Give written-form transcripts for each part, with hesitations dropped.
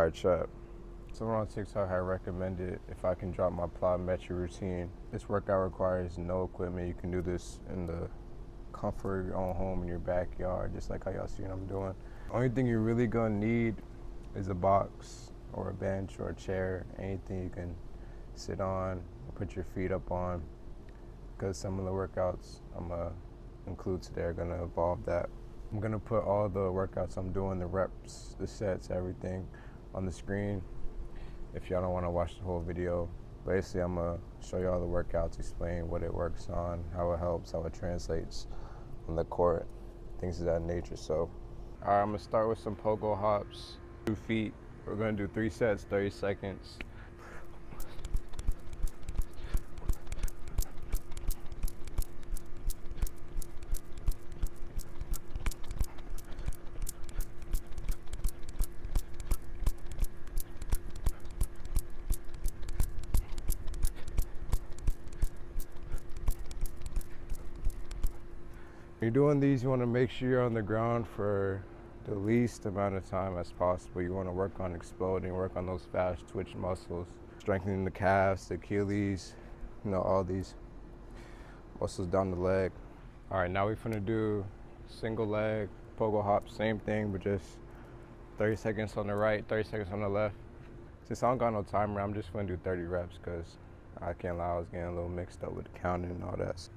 Alright, chat. Someone on TikTok had recommended if I can drop my plyometric routine. This workout requires no equipment. You can do this in the comfort of your own home in your backyard, just like how y'all seen I'm doing. Only thing you're really gonna need is a box or a bench or a chair, anything you can sit on or put your feet up on, because some of the workouts I'm gonna include today are gonna involve that. I'm gonna put all the workouts I'm doing, the reps, the sets, everything on the screen if y'all don't want to watch the whole video. Basically, I'm gonna show y'all the workouts, explain what it works on, how it helps, how it translates on the court, things of that nature. So, all right, I'm gonna start with some pogo hops, 2 feet. We're gonna do 3 sets, 30 seconds. When you're doing these, you want to make sure you're on the ground for the least amount of time as possible. You want to work on exploding, work on those fast twitch muscles, strengthening the calves, the Achilles, all these muscles down the leg. All right, now we're gonna do single leg pogo hop, same thing, but just 30 seconds on the right, 30 seconds on the left. Since I don't got no timer, I'm just gonna do 30 reps because I can't lie, I was getting a little mixed up with the counting and all that.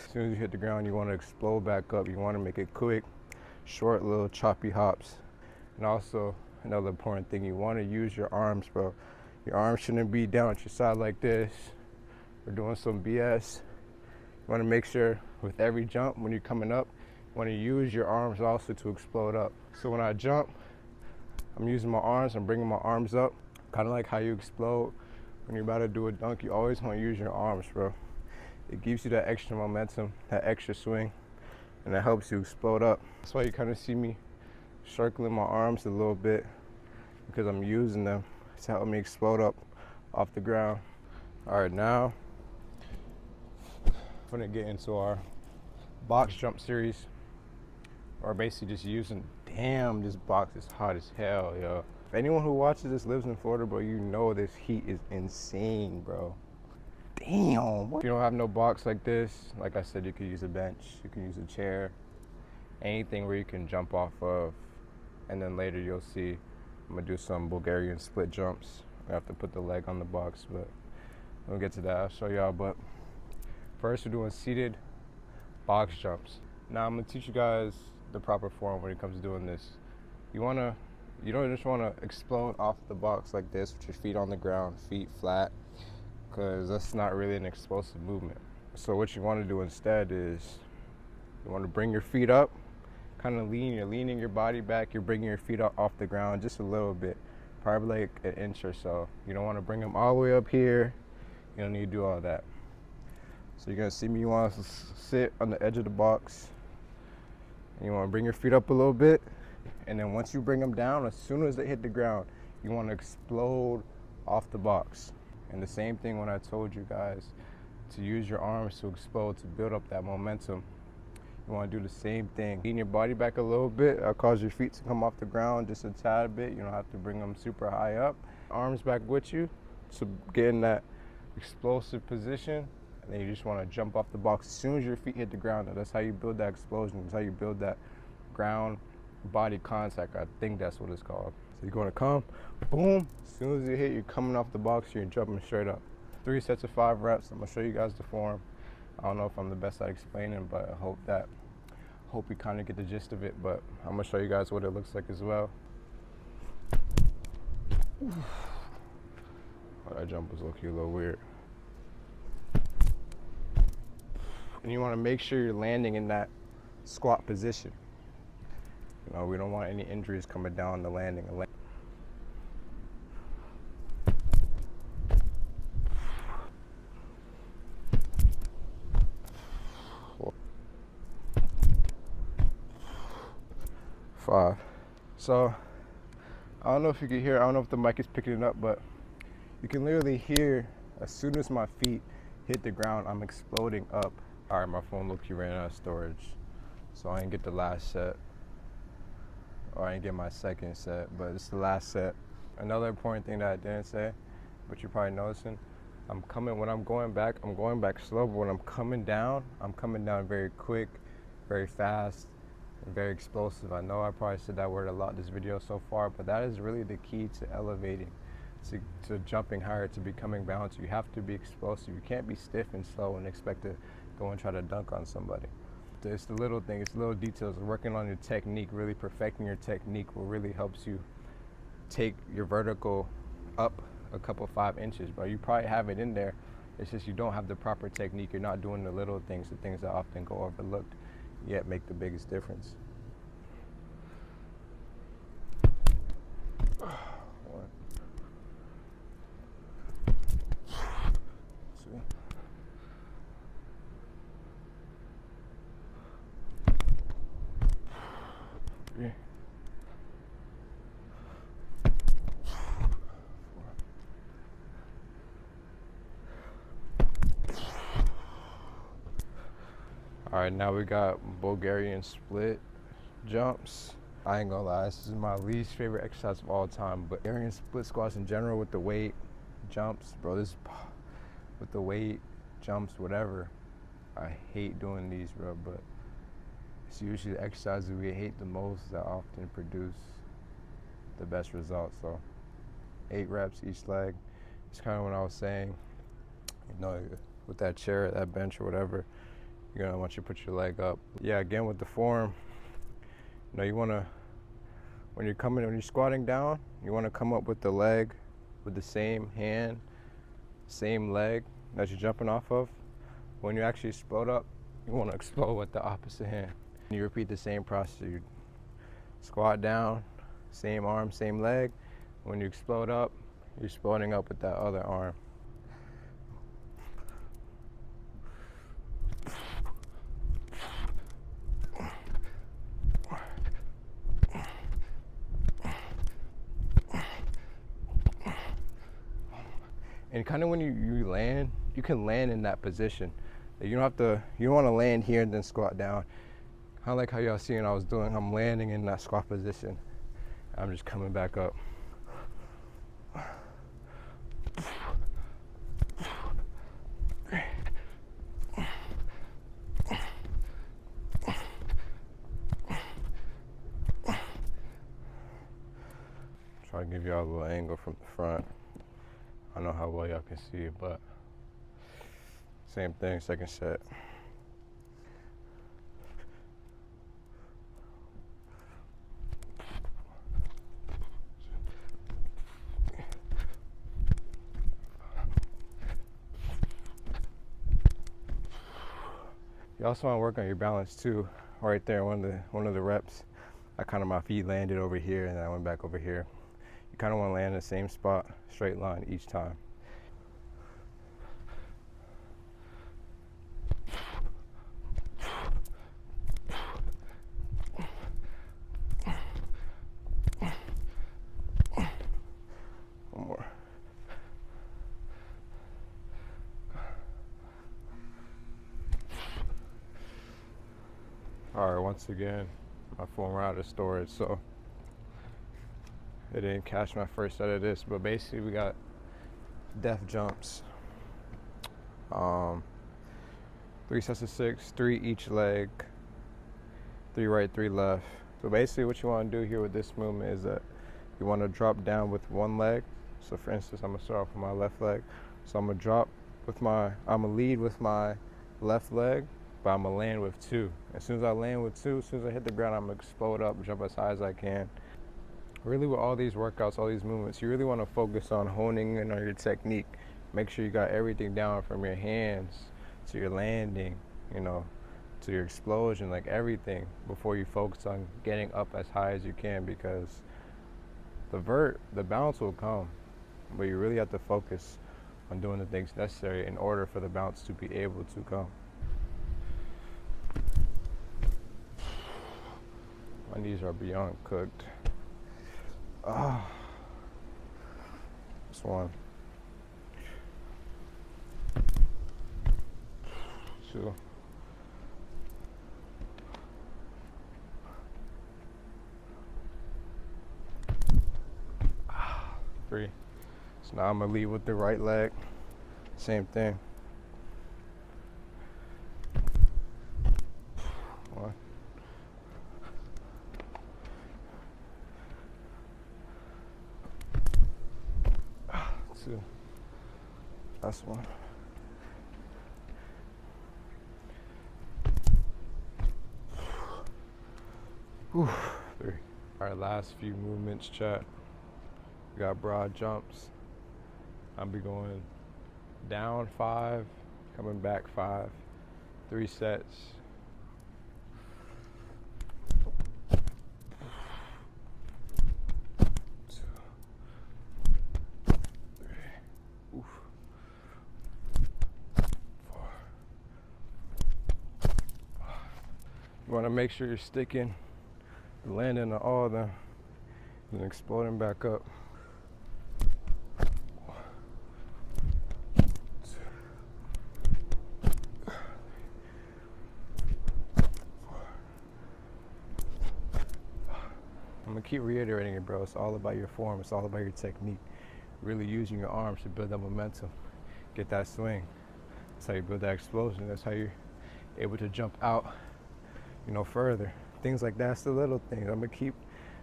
As soon as you hit the ground, you want to explode back up. You want to make it quick, short, little choppy hops. And also, another important thing, you want to use your arms, bro. Your arms shouldn't be down at your side like this. We're doing some BS. You want to make sure with every jump, when you're coming up, you want to use your arms also to explode up. So when I jump, I'm using my arms, I'm bringing my arms up. Kind of like how you explode when you're about to do a dunk. You always want to use your arms, bro. It gives you that extra momentum, that extra swing, and it helps you explode up. That's why you kind of see me circling my arms a little bit, because I'm using them to help me explode up off the ground. All right, now I'm gonna get into our box jump series, or basically just using, damn, this box is hot as hell, yo. If anyone who watches this lives in Florida, bro, you know this heat is insane, bro. Damn. If you don't have no box like this, like I said, you can use a bench, you can use a chair, anything where you can jump off of. And then later you'll see I'm gonna do some Bulgarian split jumps. I have to put the leg on the box, but we'll get to that. I'll show y'all. But first, we're doing seated box jumps. Now I'm gonna teach you guys the proper form when it comes to doing this. You don't just wanna explode off the box like this with your feet on the ground, feet flat, because that's not really an explosive movement. So what you want to do instead is you want to bring your feet up, kind of you're leaning your body back, you're bringing your feet up off the ground just a little bit, probably like an inch or so. You don't want to bring them all the way up here. You don't need to do all that. So you're going to see me, you want to sit on the edge of the box, and you want to bring your feet up a little bit, and then once you bring them down, as soon as they hit the ground, you want to explode off the box. And the same thing when I told you guys to use your arms to explode, to build up that momentum. You want to do the same thing. Lean your body back a little bit. That'll cause your feet to come off the ground just a tad bit. You don't have to bring them super high up. Arms back with you to get in that explosive position. And then you just want to jump off the box as soon as your feet hit the ground. That's how you build that explosion. That's how you build that ground body contact. I think that's what it's called. So you're going to come, boom. As soon as you hit, you're coming off the box, you're jumping straight up. 3 sets of 5 reps. I'm gonna show you guys the form. I don't know if I'm the best at explaining, but I hope you kind of get the gist of it. But I'm gonna show you guys what it looks like as well. Oh, that jump was low-key a little weird. And you want to make sure you're landing in that squat position. We don't want any injuries coming down the landing. 5. So I don't know if you can hear, I don't know if the mic is picking it up, but you can literally hear as soon as my feet hit the ground, I'm exploding up. All right, my phone looked, ran out of storage, so I didn't get the last set, or I didn't get my second set, but it's the last set. Another important thing that I didn't say, but you're probably noticing, when I'm going back slow, but when I'm coming down very quick, very fast, and very explosive. I know I probably said that word a lot this video so far, but that is really the key to elevating, to jumping higher, to becoming balanced. You have to be explosive. You can't be stiff and slow and expect to go and try to dunk on somebody. It's the little things, it's little details. Working on your technique, really perfecting your technique will really helps you take your vertical up a couple 5 inches, but you probably have it in there. It's just you don't have the proper technique. You're not doing the little things, the things that often go overlooked, yet make the biggest difference. 1, 2, 3, 4. All right, now we got Bulgarian split jumps. I ain't gonna lie, this is my least favorite exercise of all time, but Bulgarian split squats in general with the weight, jumps, bro, with the weight, jumps, whatever, I hate doing these, bro, but it's usually the exercises we hate the most that often produce the best results. So 8 reps each leg. It's kind of what I was saying, with that chair, that bench or whatever, you're gonna want you to put your leg up. Yeah, again with the form, you wanna, when you're squatting down, you wanna come up with the leg with the same hand, same leg that you're jumping off of. When you actually explode up, you wanna explode with the opposite hand. And you repeat the same process. You squat down, same arm, same leg. When you explode up, you're exploding up with that other arm. And kind of when you land, you can land in that position. You don't want to land here and then squat down. Kind of like how y'all seen I was doing. I'm landing in that squat position. I'm just coming back up. Try to give y'all a little angle from the front. I don't know how well y'all can see it, but same thing, second set. You also want to work on your balance too. Right there, one of the reps, my feet landed over here and then I went back over here. You kind of want to land in the same spot, straight line each time. One more. All right, once again, my phone ran out of storage, so it didn't catch my first set of this, but basically we got def jumps. 3 sets of 6, 3 each leg, 3 right, 3 left. So basically what you want to do here with this movement is that you want to drop down with one leg. So for instance, I'm gonna start off with my left leg. So I'm gonna lead with my left leg, but I'm gonna land with 2. As soon as I land with 2, as soon as I hit the ground, I'm gonna explode up, jump as high as I can. Really with all these workouts, all these movements, you really want to focus on honing in on your technique. Make sure you got everything down from your hands to your landing, to your explosion, like everything, before you focus on getting up as high as you can, because the bounce will come, but you really have to focus on doing the things necessary in order for the bounce to be able to come. My knees are beyond cooked. Ah, this one. 2. 3. So now I'm gonna lead with the right leg. Same thing. 1. 2. That's 1. 3. All right, last few movements, chat. We got broad jumps. I'll be going down 5, coming back 5, 3 sets. You want to make sure you're sticking, landing on all of them, and exploding back up. 1, 2, 3, 4, 5. I'm gonna keep reiterating it, bro. It's all about your form. It's all about your technique. Really using your arms to build that momentum, get that swing. That's how you build that explosion. That's how you're able to jump out, further. Things like that. It's the little things. I'm gonna keep,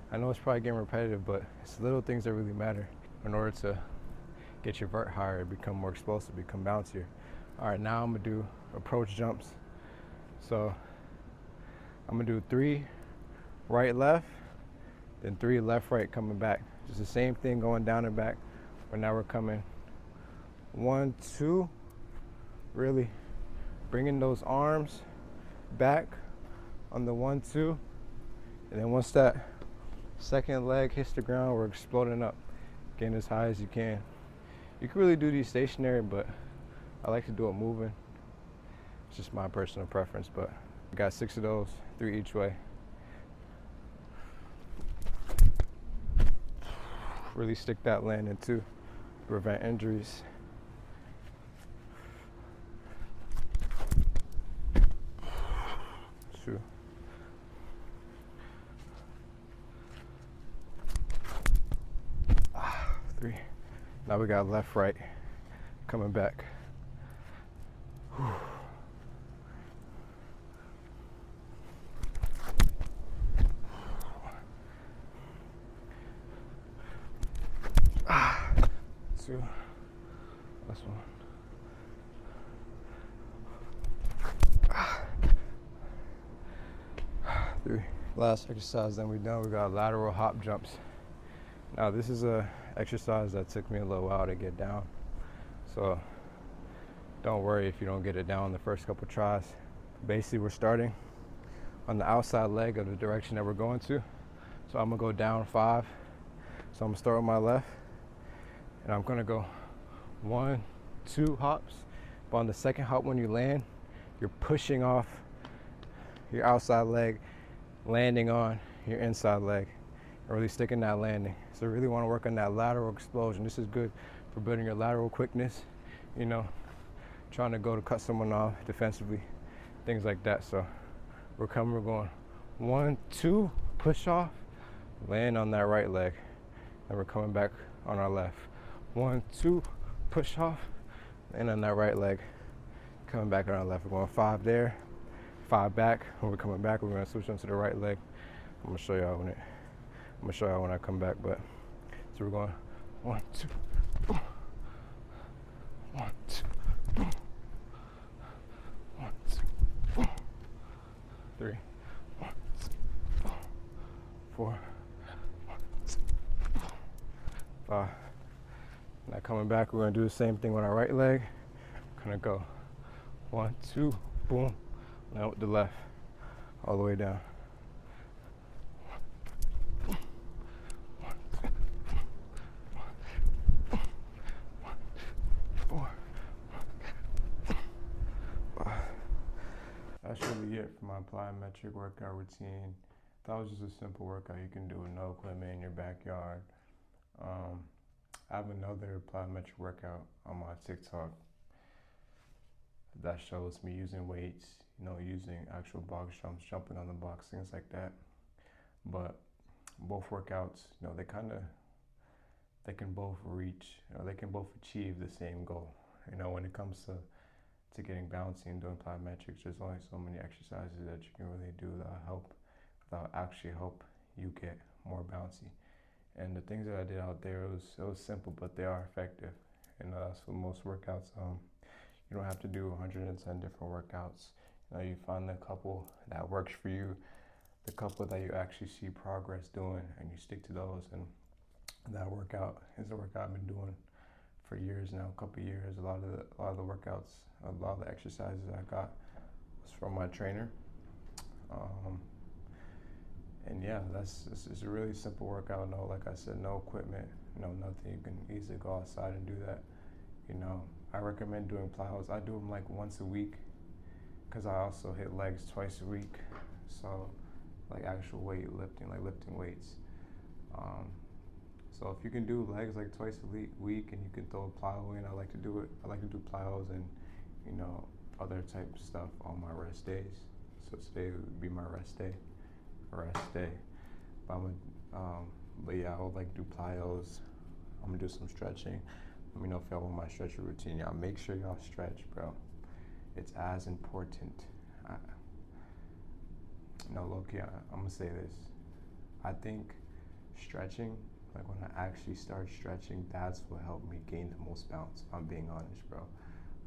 I know it's probably getting repetitive, but it's the little things that really matter in order to get your vert higher, become more explosive, become bouncier. All right, now I'm gonna do approach jumps. So I'm gonna do 3 right, left, then 3 left, right, coming back. Just the same thing going down and back, but now we're coming 1, 2, really bringing those arms back on the 1, 2, and then once that second leg hits the ground, we're exploding up, getting as high as you can. You can really do these stationary, but I like to do it moving. It's just my personal preference, but I got 6 of those, 3 each way. Really stick that landing too, prevent injuries. 2. 3. Now we got left, right, coming back. 2. Last 1. 3. Last exercise, then we're done. We got lateral hop jumps. Now this is a exercise that took me a little while to get down, so don't worry if you don't get it down the first couple tries. Basically, we're starting on the outside leg of the direction that we're going to. So I'm gonna go down 5. So I'm gonna start with my left, and I'm gonna go 1, 2 hops. But on the second hop, when you land, you're pushing off your outside leg, landing on your inside leg, and really sticking that landing. So really want to work on that lateral explosion. This is good for building your lateral quickness, trying to go to cut someone off defensively, things like that. So we're going 1, 2, push off, land on that right leg, and we're coming back on our left. 1, 2, push off, land on that right leg, coming back on our left. We're going 5 there, 5 back. When we're coming back, we're going to switch onto the right leg. I'm going to show y'all when I come back. But so we're going 1, 2, 1, 2, 1, 2, 3, 1, 2, 4, 1, 2, 5. Now coming back, we're going to do the same thing with our right leg. We're going to go 1, 2, boom. Now with the left, all the way down. 4. That's really it for my plyometric workout routine. That was just a simple workout you can do with no equipment in your backyard. I have another plyometric workout on my TikTok that shows me using weights, using actual box jumps, jumping on the box, things like that. But both workouts, they can both reach, they can both achieve the same goal. When it comes to getting bouncy and doing plyometrics, there's only so many exercises that you can really do that actually help you get more bouncy. And the things that I did out there, it was simple, but they are effective. And that's what most workouts. You don't have to do 110 different workouts. You find the couple that works for you, the couple that you actually see progress doing, and you stick to those. And that workout is a workout I've been doing for years now, a couple of years. A lot of the workouts, a lot of the exercises I got was from my trainer. And yeah, it's a really simple workout. No, like I said, no equipment, nothing. You can easily go outside and do that. I recommend doing plyos. I do them like once a week because I also hit legs twice a week. So like actual weight lifting, like lifting weights. So if you can do legs like twice a week and you can throw a plyo in, I like to do it. I like to do plyos and other type of stuff on my rest days. So today would be my rest day. But yeah, I would like to do plyos. I'm gonna do some stretching. Let me know if y'all want my stretching routine. Y'all make sure y'all stretch, bro. It's as important. Low-key, I'm gonna say this. I think stretching, like when I actually started stretching, that's what helped me gain the most bounce, if I'm being honest, bro.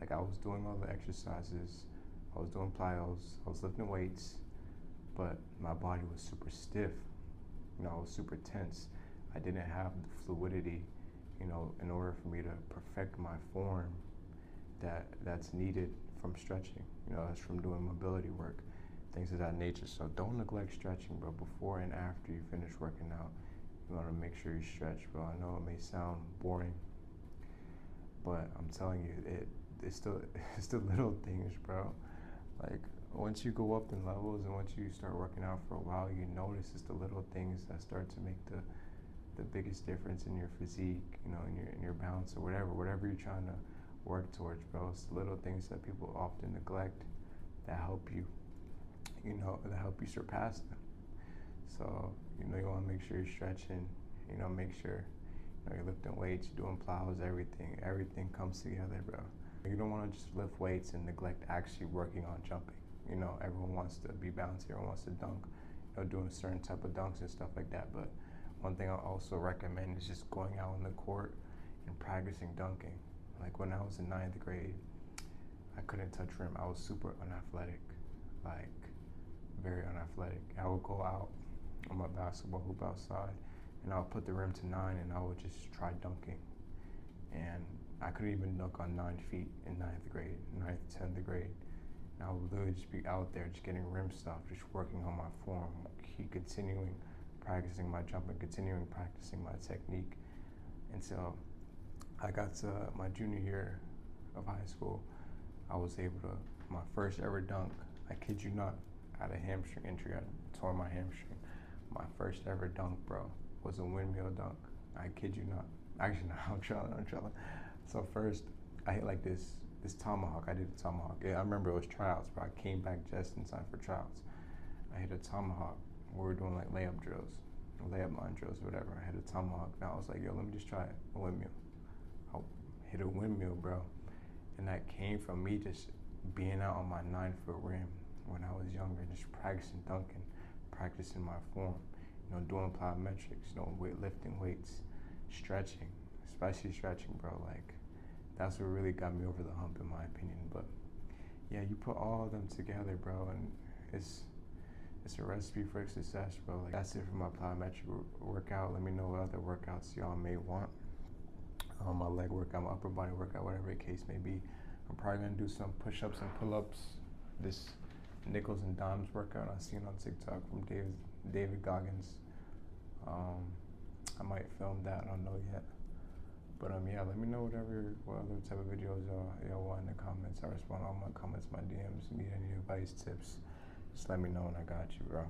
Like I was doing all the exercises, I was doing plyos, I was lifting weights, but my body was super stiff. I was super tense. I didn't have the fluidity, in order for me to perfect my form that's needed from stretching. That's from doing mobility work, things of that nature. So don't neglect stretching, bro. Before and after you finish working out, you want to make sure you stretch, bro. I know it may sound boring, but I'm telling you, it's the little things, bro. Like once you go up in levels and once you start working out for a while, you notice it's the little things that start to make the biggest difference in your physique, in your balance or whatever you're trying to work towards, bro. It's the little things that people often neglect that help you, that help you surpass them. So, you want to make sure you're stretching, make sure you're lifting weights, you're doing plyos, everything comes together, bro. You don't want to just lift weights and neglect actually working on jumping. Everyone wants to be bouncy, everyone wants to dunk, doing a certain type of dunks and stuff like that. But one thing I also recommend is just going out on the court and practicing dunking. Like when I was in 9th grade, I couldn't touch rim. I was super unathletic, like very unathletic. I would go out on my basketball hoop outside and I would put the rim to 9 and I would just try dunking. And I couldn't even dunk on 9 feet in 9th grade, 10th grade. And I would literally just be out there just getting rim stuff, just working on my form, continuing practicing my jumping, continuing practicing my technique. And so I got to my junior year of high school, I was able to, my first ever dunk, I kid you not, I had a hamstring injury, I tore my hamstring. My first ever dunk, bro, was a windmill dunk. I kid you not. Actually, no, I'm trolling. So first, I hit like this tomahawk. I did a tomahawk. Yeah, I remember it was tryouts, bro. I came back just in time for tryouts. I hit a tomahawk. We were doing like layup line drills, whatever. I hit a tomahawk. And I was like, yo, let me just try a windmill. I hit a windmill, bro. And that came from me just being out on my 9-foot rim when I was younger, just practicing dunking, practicing my form, doing plyometrics, lifting weights, stretching, especially stretching, bro. Like, that's what really got me over the hump, in my opinion. But yeah, you put all of them together, bro, and it's a recipe for success, bro. Like, that's it for my plyometric workout. Let me know what other workouts y'all may want. My leg workout, my upper body workout, whatever the case may be. I'm probably gonna do some push-ups and pull-ups. This nickels and dimes workout I seen on TikTok from David Goggins. I might film that, I don't know yet. But yeah, let me know what other type of videos y'all want in the comments. I respond to all my comments, my DMs. Need any advice, tips, just let me know and I got you, bro.